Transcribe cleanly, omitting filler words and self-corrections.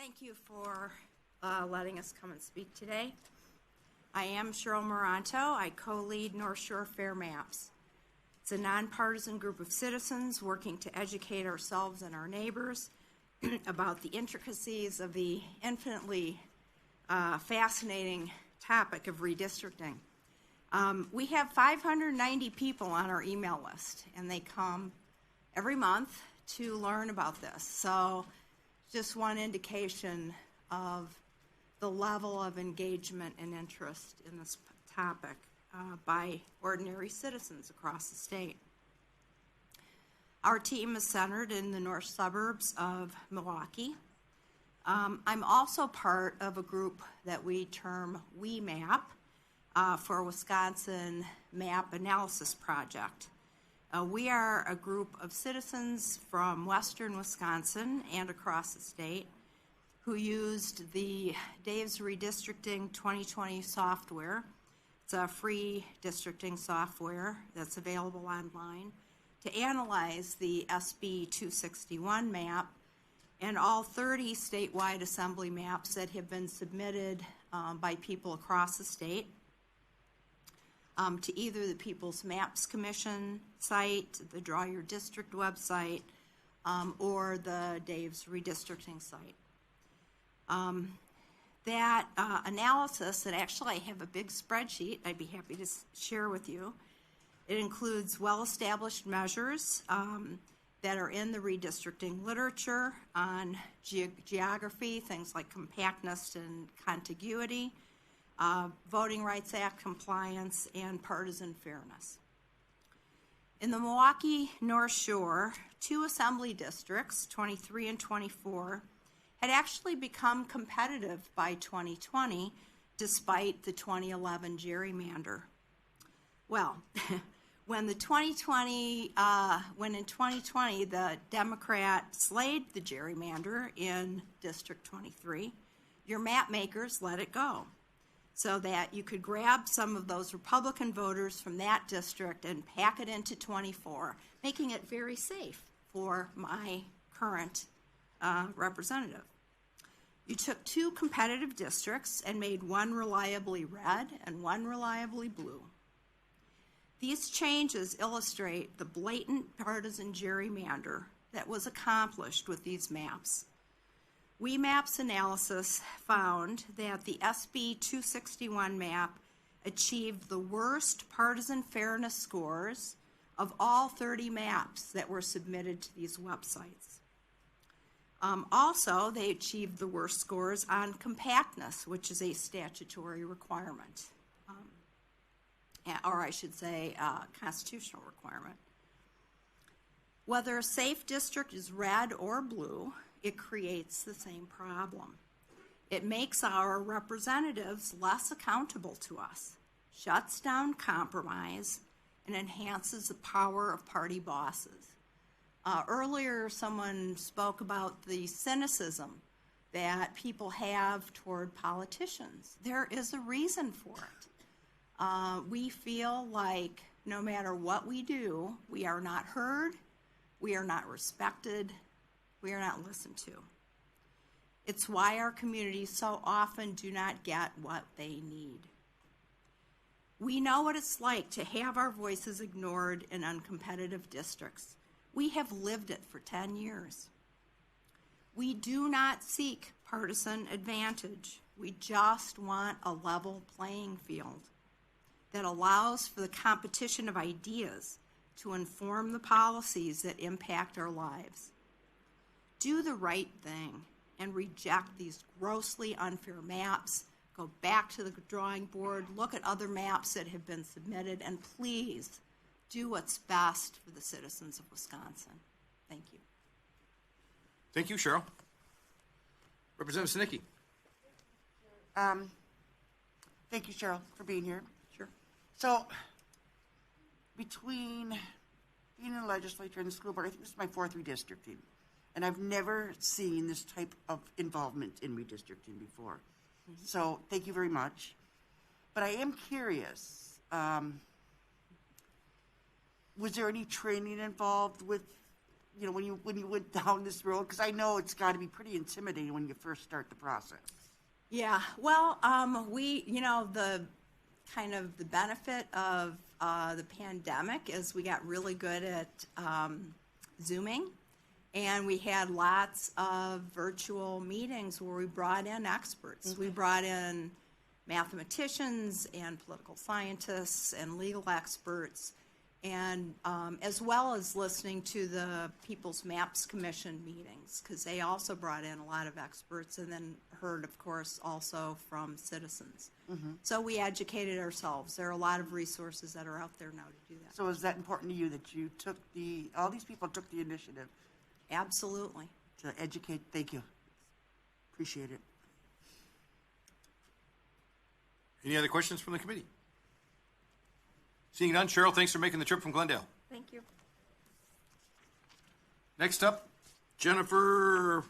Thank you for letting us come and speak today. I am Cheryl Maranto. I co-lead North Shore Fair Maps. It's a nonpartisan group of citizens working to educate ourselves and our neighbors about the intricacies of the infinitely fascinating topic of redistricting. We have 590 people on our email list, and they come every month to learn about this. So just one indication of the level of engagement and interest in this topic by ordinary citizens across the state. Our team is centered in the north suburbs of Milwaukee. I'm also part of a group that we term WeMap for Wisconsin Map Analysis Project. We are a group of citizens from western Wisconsin and across the state who used the Dave's Redistricting 2020 software. It's a free districting software that's available online to analyze the SB 261 map and all 30 statewide assembly maps that have been submitted by people across the state to either the People's Maps Commission site, the Draw Your District website, or the Dave's Redistricting site. That analysis, and actually I have a big spreadsheet I'd be happy to share with you. It includes well-established measures that are in the redistricting literature on geography, things like compactness and contiguity, Voting Rights Act compliance, and partisan fairness. In the Milwaukee North Shore, 2 assembly districts, 23 and 24, had actually become competitive by 2020 despite the 2011 gerrymander. Well, when in 2020 the Democrat slayed the gerrymander in District 23, your map makers let it go so that you could grab some of those Republican voters from that district and pack it into 24, making it very safe for my current representative. You took 2 competitive districts and made one reliably red and one reliably blue. These changes illustrate the blatant partisan gerrymander that was accomplished with these maps. WeMap's analysis found that the SB 261 map achieved the worst partisan fairness scores of all 30 maps that were submitted to these websites. Also, they achieved the worst scores on compactness, which is a statutory requirement, or I should say constitutional requirement. Whether a safe district is red or blue, it creates the same problem. It makes our representatives less accountable to us, shuts down compromise, and enhances the power of party bosses. Earlier, someone spoke about the cynicism that people have toward politicians. There is a reason for it. We feel like no matter what we do, we are not heard, we are not respected, we are not listened to. It's why our communities so often do not get what they need. We know what it's like to have our voices ignored in uncompetitive districts. We have lived it for 10 years. We do not seek partisan advantage. We just want a level playing field that allows for the competition of ideas to inform the policies that impact our lives. Do the right thing and reject these grossly unfair maps. Go back to the drawing board, look at other maps that have been submitted, and please do what's best for the citizens of Wisconsin. Thank you. Thank you, Cheryl. Representative Sinicki. Thank you, Cheryl, for being here. Sure. So, between being in the legislature and the school board, I think this is my 4th redistricting, and I've never seen this type of involvement in redistricting before. Mm-hmm. So, thank you very much. But I am curious, was there any training involved with you know, when you went down this road? Because I know it's got to be pretty intimidating when you first start the process. Yeah, well, the kind of the benefit of the pandemic is we got really good at Zooming, and we had lots of virtual meetings where we brought in experts. We brought in mathematicians and political scientists and legal experts, and as well as listening to the People's Maps Commission meetings, because they also brought in a lot of experts, and then heard, of course, also from citizens. So we educated ourselves. There are a lot of resources that are out there now to do that. So is that important to you that you took all these people took the initiative Absolutely. to educate? Thank you. Appreciate it. Any other questions from the committee? Seeing none, Cheryl, thanks for making the trip from Glendale. Thank you. Next up, Jennifer